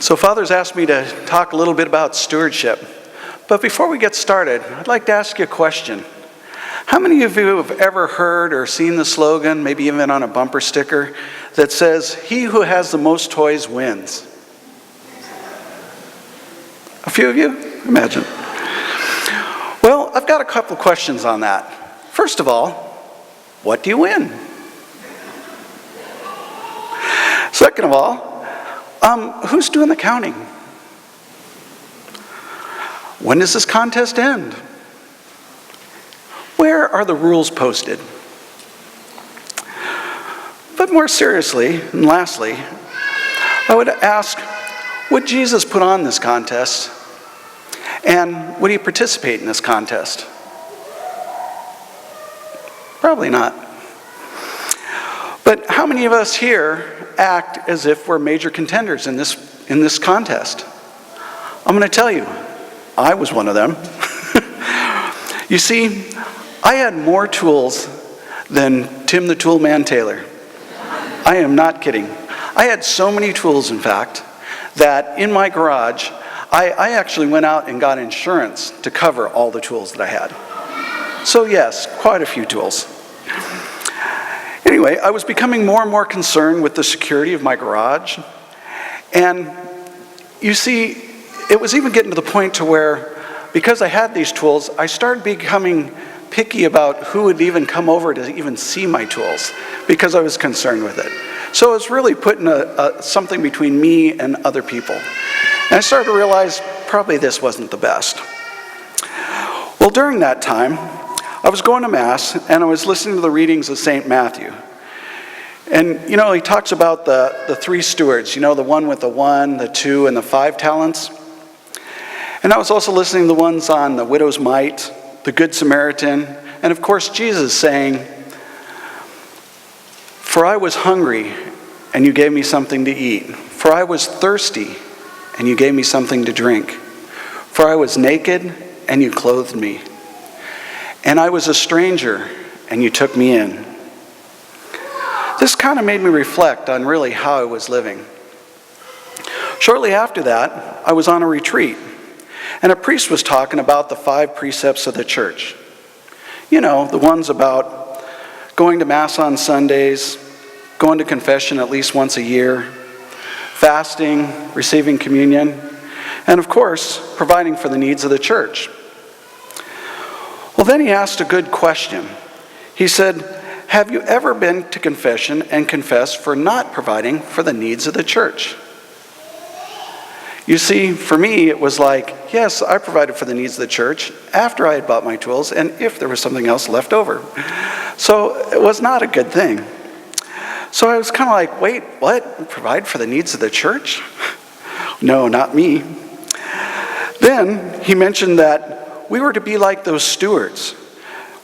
So Father's asked me to talk a little bit about stewardship. But before we get started, I'd like to ask you a question. How many of you have ever heard or seen the slogan, maybe even on a bumper sticker, that says, "He who has the most toys wins"? A few of you? Imagine. Well, I've got a couple of questions on that. First of all, what do you win? Second of all, who's doing the counting? When does this contest end? Where are the rules posted? But more seriously, and lastly, I would ask, would Jesus put on this contest? And would he participate in this contest? Probably not. But how many of us here act as if we're major contenders in this contest? I'm going to tell you, I was one of them. You see, I had more tools than Tim the Toolman Taylor. I am not kidding. I had so many tools, in fact, that in my garage, I actually went out and got insurance to cover all the tools that I had. So yes, quite a few tools. Anyway, I was becoming more and more concerned with the security of my garage. And you see, it was even getting to the point to where, because I had these tools, I started becoming picky about who would even come over to even see my tools, because I was concerned with it. So it was really putting something between me and other people. And I started to realize probably this wasn't the best. Well, during that time, I was going to Mass, and I was listening to the readings of St. Matthew. And, he talks about the three stewards, the one with the 1, the 2, and the 5 talents. And I was also listening to the ones on the widow's mite, the Good Samaritan, and of course Jesus saying, "For I was hungry, and you gave me something to eat. For I was thirsty, and you gave me something to drink. For I was naked, and you clothed me. And I was a stranger, and you took me in." This kind of made me reflect on really how I was living. Shortly after that, I was on a retreat, and a priest was talking about the 5 precepts of the church. The ones about going to Mass on Sundays, going to confession at least once a year, fasting, receiving communion, and of course, providing for the needs of the church. Well, then he asked a good question. He said, "Have you ever been to confession and confessed for not providing for the needs of the church?" You see, for me, it was like, yes, I provided for the needs of the church after I had bought my tools and if there was something else left over. So it was not a good thing. So I was kind of like, wait, what? Provide for the needs of the church? No, not me. Then he mentioned that we were to be like those stewards.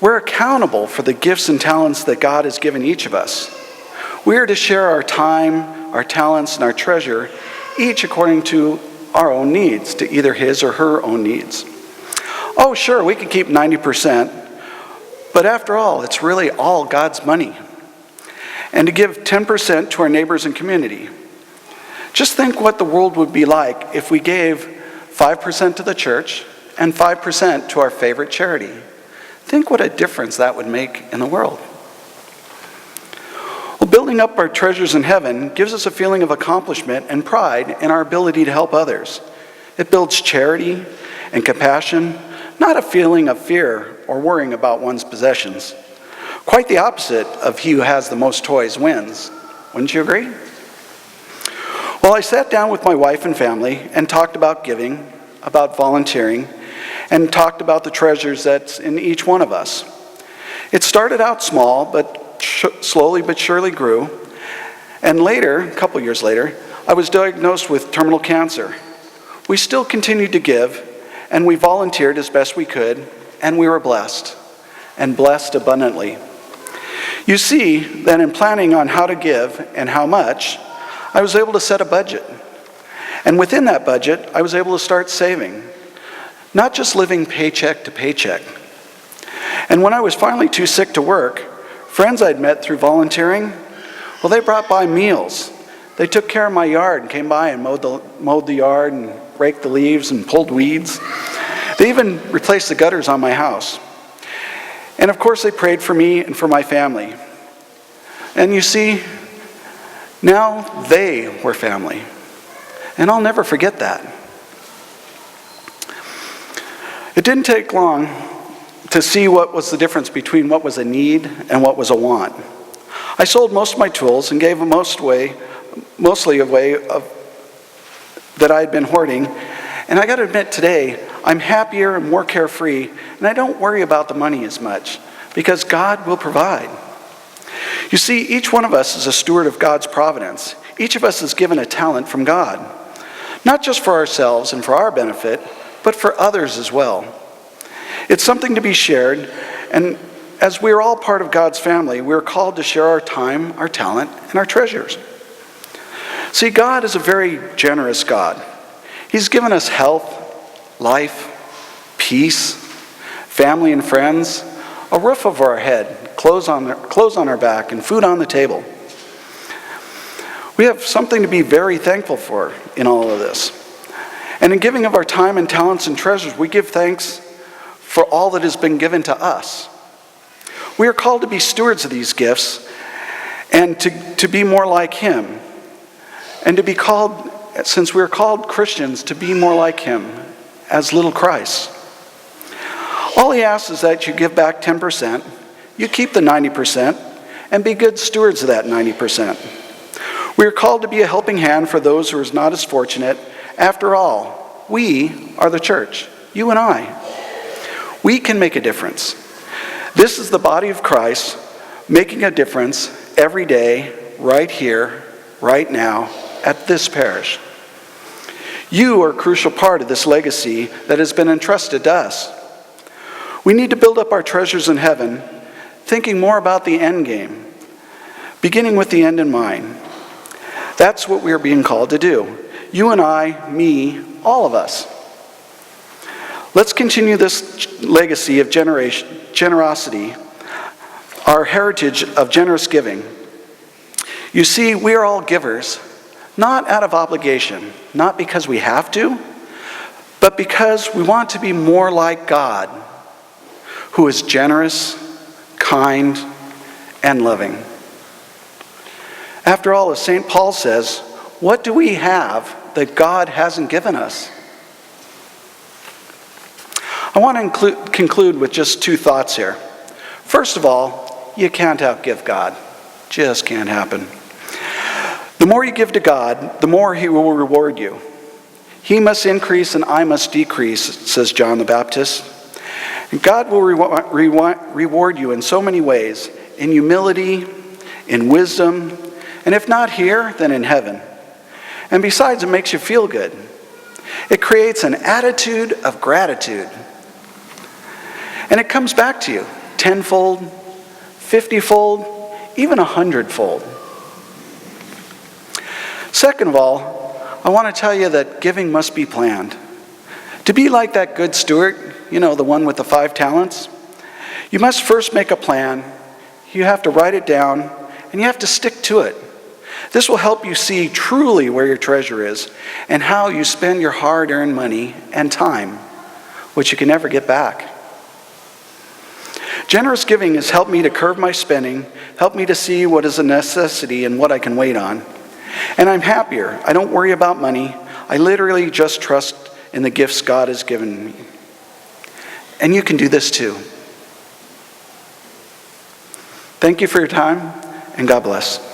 We're accountable for the gifts and talents that God has given each of us. We are to share our time, our talents, and our treasure, each according to our own needs, to either his or her own needs. Oh, sure, we can keep 90%, but after all, it's really all God's money. And to give 10% to our neighbors and community. Just think what the world would be like if we gave 5% to the church and 5% to our favorite charity. Think what a difference that would make in the world. Well, building up our treasures in heaven gives us a feeling of accomplishment and pride in our ability to help others. It builds charity and compassion, not a feeling of fear or worrying about one's possessions. Quite the opposite of he who has the most toys wins. Wouldn't you agree? Well, I sat down with my wife and family and talked about giving, about volunteering, and talked about the treasures that's in each one of us. It started out small, but slowly but surely grew. And later, a couple years later, I was diagnosed with terminal cancer. We still continued to give, and we volunteered as best we could, and we were blessed, and blessed abundantly. You see that in planning on how to give and how much, I was able to set a budget. And within that budget, I was able to start saving, not just living paycheck to paycheck. And when I was finally too sick to work, friends I'd met through volunteering, well, they brought by meals. They took care of my yard and came by and mowed the yard and raked the leaves and pulled weeds. They even replaced the gutters on my house. And of course, they prayed for me and for my family. And you see, now they were family. And I'll never forget that. It didn't take long to see what was the difference between what was a need and what was a want. I sold most of my tools and gave them mostly away that I had been hoarding. And I got to admit today, I'm happier and more carefree, and I don't worry about the money as much because God will provide. You see, each one of us is a steward of God's providence. Each of us is given a talent from God, not just for ourselves and for our benefit, but for others as well. It's something to be shared, and as we're all part of God's family, we're called to share our time, our talent, and our treasures. See, God is a very generous God. He's given us health, life, peace, family and friends, a roof over our head, clothes on our back, and food on the table. We have something to be very thankful for in all of this. And in giving of our time and talents and treasures, we give thanks for all that has been given to us. We are called to be stewards of these gifts and to be more like Him. And to be called, since we're called Christians, to be more like Him as little Christ. All He asks is that you give back 10%, you keep the 90%, and be good stewards of that 90%. We are called to be a helping hand for those who are not as fortunate. After all, we are the church, you and I. We can make a difference. This is the body of Christ making a difference every day, right here, right now, at this parish. You are a crucial part of this legacy that has been entrusted to us. We need to build up our treasures in heaven, thinking more about the end game, beginning with the end in mind. That's what we are being called to do. You and I, me, all of us. Let's continue this legacy of generosity, our heritage of generous giving. You see, we are all givers, not out of obligation, not because we have to, but because we want to be more like God, who is generous, kind, and loving. After all, as St. Paul says, what do we have that God hasn't given us? I want to conclude with just two thoughts here. First of all, you can't outgive God. Just can't happen. The more you give to God, the more He will reward you. He must increase and I must decrease, says John the Baptist. And God will reward you in so many ways, in humility, in wisdom, and if not here, then in heaven. And besides, it makes you feel good. It creates an attitude of gratitude. And it comes back to you tenfold, 50-fold, even 100-fold. Second of all, I want to tell you that giving must be planned. To be like that good steward, the one with the 5 talents, you must first make a plan, you have to write it down, and you have to stick to it. This will help you see truly where your treasure is and how you spend your hard-earned money and time, which you can never get back. Generous giving has helped me to curb my spending, helped me to see what is a necessity and what I can wait on. And I'm happier. I don't worry about money. I literally just trust in the gifts God has given me. And you can do this too. Thank you for your time, and God bless.